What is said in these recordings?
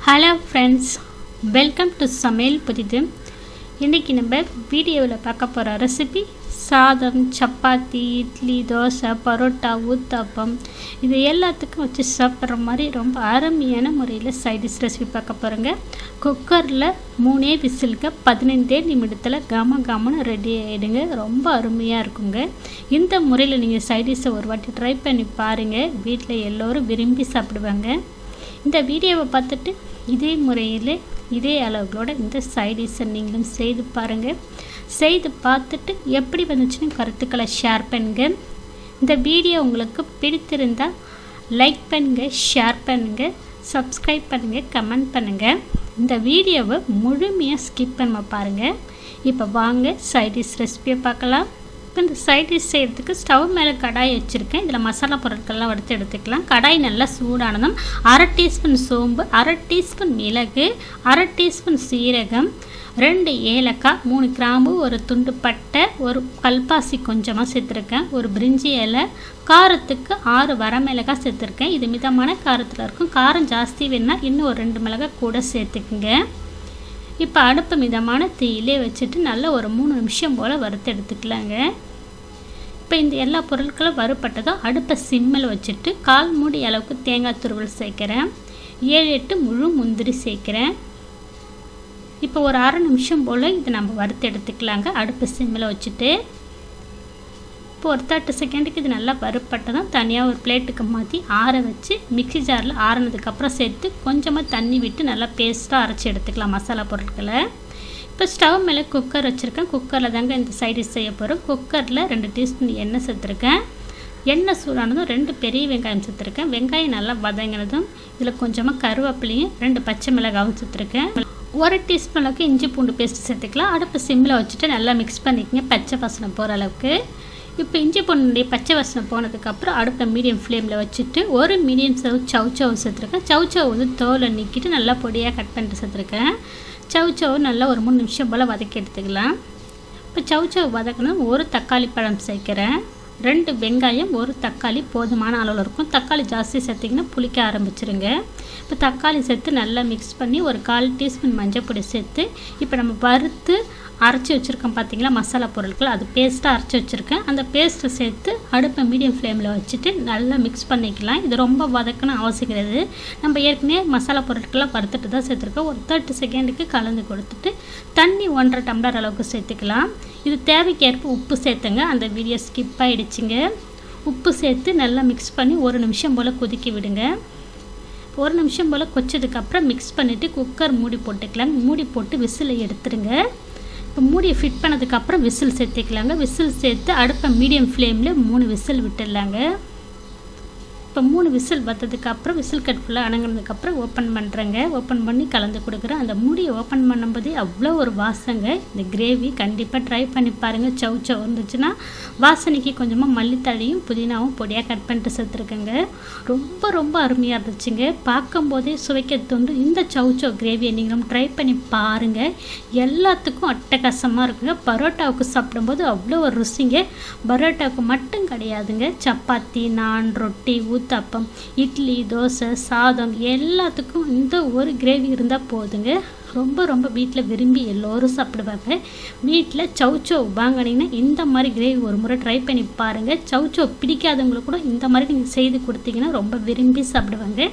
Hello friends, welcome to சமையல் புதிது. இன்றைக்கி நம்ம வீடியோவில் பார்க்க போகிற ரெசிபி சாதம், சப்பாத்தி, இட்லி, தோசை, பரோட்டா, ஊத்தாப்பம் இது எல்லாத்துக்கும் வச்சு சாப்பிட்ற மாதிரி ரொம்ப அருமையான முறையில் சைடிஷ் ரெசிபி பார்க்க போகிறோங்க. குக்கரில் 3 விசிலுக்கு 15 நிமிடத்தில் கமன்னு ரெடி ஆகிடுங்க. ரொம்ப அருமையாக இருக்குங்க. இந்த முறையில் நீங்கள் சைடிஷை ஒரு வாட்டி ட்ரை பண்ணி பாருங்கள். வீட்டில் எல்லோரும் விரும்பி சாப்பிடுவாங்க. இந்த வீடியோவை பார்த்துட்டு இதே முறையில் இதே அளவுகளோட இந்த சைடிஷை நீங்களும் செய்து பாருங்கள். செய்து பார்த்துட்டு எப்படி வந்துச்சுன்னு கருத்துக்களை ஷேர் பண்ணுங்கள். இந்த வீடியோ உங்களுக்கு பிடித்திருந்தால் லைக் பண்ணுங்கள், ஷேர் பண்ணுங்கள், சப்ஸ்கிரைப் பண்ணுங்கள், கமெண்ட் பண்ணுங்கள். இந்த வீடியோவை முழுமையாக ஸ்கிப் பண்ண பாருங்கள். இப்போ வாங்க சைடிஷ் ரெசிபியை பார்க்கலாம். இப்போ இந்த சைடிஷ் செய்கிறதுக்கு ஸ்டவ் மேலே கடாய் வச்சுருக்கேன். இதில் மசாலா பொருட்கள்லாம் வறுத்து எடுத்துக்கலாம். கடாய் நல்லா சூடானதும் 1/2 டீஸ்பூன் சோம்பு, 1/2 டீஸ்பூன் மிளகு, 1/2 டீஸ்பூன் சீரகம், 2 ஏலக்காய், 3 கிராம்பு, ஒரு துண்டு பட்டை, ஒரு கல்பாசி கொஞ்சமாக சேர்த்துருக்கேன், ஒரு பிரிஞ்சி இலை, காரத்துக்கு 6 வரமிளகாய் சேர்த்துருக்கேன். இது மிதமான காரத்தில் இருக்கும். காரம் ஜாஸ்தி வேணுன்னா இன்னும் ஒரு 2 மிளகாய் கூட சேர்த்துக்குங்க. இப்போ அடுப்பு மிதமான தீயிலே வச்சுட்டு நல்லா ஒரு 3 நிமிஷம் போல் வறுத்து எடுத்துக்கலாங்க. இப்போ இந்த எல்லா பொருட்களும் வறுப்பட்டதும் அடுப்பை சிம்மில் வச்சுட்டு 1/4 மூடி அளவுக்கு தேங்காய் துருவல் சேர்க்குறேன். 7-8 முழு முந்திரி சேர்க்குறேன். இப்போ ஒரு 1/2 நிமிஷம் போல் இது நம்ம வறுத்து எடுத்துக்கலாங்க. அடுப்பை சிம்மில் வச்சுட்டு இப்போ ஒரு 30 செகண்டுக்கு இது நல்லா வறுப்பட்டதும் தனியாக ஒரு பிளேட்டுக்கு மாற்றி ஆற வச்சு மிக்ஸி ஜாரில் ஆறினதுக்கப்புறம் சேர்த்து கொஞ்சமாக தண்ணி விட்டு நல்லா பேஸ்ட்டாக அரைச்சி எடுத்துக்கலாம் மசாலா பொருட்களை. இப்போ ஸ்டவ் மேலே குக்கர் வச்சுருக்கேன். குக்கரில் தாங்க இந்த சைடிஷ் செய்ய போகிறோம். குக்கரில் 2 டீஸ்பூன் எண்ணெய் சேர்த்துருக்கேன். எண்ணெய் சூடானதும் 2 பெரிய வெங்காயம் சேர்த்துருக்கேன். வெங்காயம் நல்லா வதங்கினதும் இதில் கொஞ்சமாக கருவேப்பிலையும் 2 பச்சை மிளகாவும் சேர்த்துருக்கேன். 1 டீஸ்பூன் அளவுக்கு இஞ்சி பூண்டு பேஸ்ட் சேர்த்துக்கலாம். அடுப்பு சிம்மில் வச்சுட்டு நல்லா மிக்ஸ் பண்ணிக்கங்க பச்சை வாசனை போகிற அளவுக்கு. இப்போ இஞ்சி பூண்டுடைய பச்சை வாசனை போனதுக்கப்புறம் அடுப்பை மீடியம் ஃப்ளேமில் வச்சுட்டு ஒரு மீடியம் சவுச்சவு சேர்த்துருக்கேன். சவுச்சவு வந்து தோலை நீக்கிட்டு நல்லா பொடியாக கட் பண்ணிட்டு சேர்த்துருக்கேன். சவுச்சவு நல்லா ஒரு 3 நிமிஷம் போல் வதக்கி எடுத்துக்கலாம். இப்போ சவுச்சவு வதக்கணும். ஒரு தக்காளி பழம் சேர்க்குறேன். 2 வெங்காயம், 1 தக்காளி போதுமான அளவில் இருக்கும். தக்காளி ஜாஸ்தி சேர்த்திங்கன்னா புளிக்க ஆரம்பிச்சிருங்க. இப்போ தக்காளி சேர்த்து நல்லா மிக்ஸ் பண்ணி ஒரு 1/4 டீஸ்பூன் மஞ்சள் பொடி சேர்த்து இப்போ நம்ம வறுத்து அரைச்சி வச்சுருக்கோம் பார்த்தீங்களா மசாலா பொருட்கள், அது பேஸ்ட்டாக அரைச்சி வச்சுருக்கேன். அந்த பேஸ்ட்டை சேர்த்து அடுப்பை மீடியம் ஃப்ளேமில் வச்சுட்டு நல்லா மிக்ஸ் பண்ணிக்கலாம். இது ரொம்ப வதக்கணும் அவசியம் கிடையாது. நம்ம ஏற்கனவே மசாலா பொருட்கள்லாம் வறுத்துட்டு தான் சேர்த்துருக்கோம். ஒரு 30 செகண்டுக்கு கலந்து கொடுத்துட்டு தண்ணி 1.5 டம்ளர் அளவுக்கு சேர்த்துக்கலாம். இது தேவைக்கேற்ப உப்பு சேர்த்துங்க. அந்த வீடியோ ஸ்கிப் ஆகிடுச்சிங்க. உப்பு சேர்த்து நல்லா மிக்ஸ் பண்ணி 1 நிமிஷம் போல் கொதிக்க விடுங்க. 1 நிமிஷம் போல் கொச்சதுக்கப்புறம் மிக்ஸ் பண்ணிவிட்டு குக்கர் மூடி போட்டுக்கலாம். மூடி போட்டு விசிலை எடுத்துருங்க. இப்போ மூடியை ஃபிட் பண்ணதுக்கப்புறம் விசில் சேர்த்துக்கலாங்க. விசில் சேர்த்து அடுப்பை மீடியம் ஃப்ளேமில் 3 விசில் விட்டுடலாங்க. இப்போ 3 விசில் வந்ததுக்கப்புறம் விசில் கட் ஃபுல்லாக அடங்கினதுக்கப்புறம் ஓப்பன் பண்ணுறேங்க. ஓப்பன் பண்ணி கலந்து கொடுக்குறேன். அந்த மூடியை ஓப்பன் பண்ணும்போதே அவ்வளோ ஒரு வாசங்க. இந்த கிரேவி கண்டிப்பாக ட்ரை பண்ணி பாருங்கள். சவு இருந்துச்சுன்னா வாசனைக்கு கொஞ்சமாக மல்லித்தழையும் புதினாவும் பொடியாக கட் பண்ணிட்டு சேர்த்துருக்கேங்க. ரொம்ப அருமையாக இருந்துச்சுங்க. பார்க்கும்போதே சுவைக்க தோன்று. இந்த சவு கிரேவியை நீங்களும் ட்ரை பண்ணி பாருங்கள். எல்லாத்துக்கும் அட்டகாசமாக இருக்குங்க. பரோட்டாவுக்கு சாப்பிடும்போது அவ்வளோ ஒரு ருசிங்க. பரோட்டாவுக்கு மட்டும் கிடையாதுங்க. சப்பாத்தி, நான், ரொட்டி, ஊத்தாப்பம், இட்லி, தோசை, சாதம் எல்லாத்துக்கும் இந்த ஒரு கிரேவி இருந்தால் போதுங்க. ரொம்ப வீட்டில் விரும்பி எல்லோரும் சாப்பிடுவாங்க. வீட்டில் சவுச்சவ் வாங்கினீங்கன்னா இந்த மாதிரி கிரேவி ஒரு முறை ட்ரை பண்ணி பாருங்கள். சவுச்சவ் பிடிக்காதவங்களுக்கு கூட இந்த மாதிரி நீங்கள் செய்து கொடுத்தீங்கன்னா ரொம்ப விரும்பி சாப்பிடுவாங்க.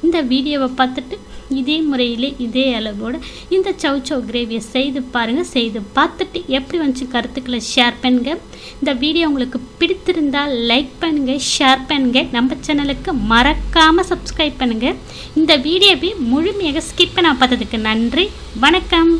இந்த வீடியோவை பார்த்துட்டு இதே முறையில் இதே அளவோடு இந்த சவுச்சவ் கிரேவியை செய்து பாருங்கள். செய்து பார்த்துட்டு எப்படி வந்துச்சு கருத்துக்களை ஷேர் பண்ணுங்கள். இந்த வீடியோ உங்களுக்கு பிடித்திருந்தால் லைக் பண்ணுங்கள், ஷேர் பண்ணுங்கள். நம்ம சேனலுக்கு மறக்காமல் சப்ஸ்கிரைப் பண்ணுங்கள். இந்த வீடியோவை முழுமையாக ஸ்கிப் பண்ண பார்த்ததுக்கு நன்றி. வணக்கம்.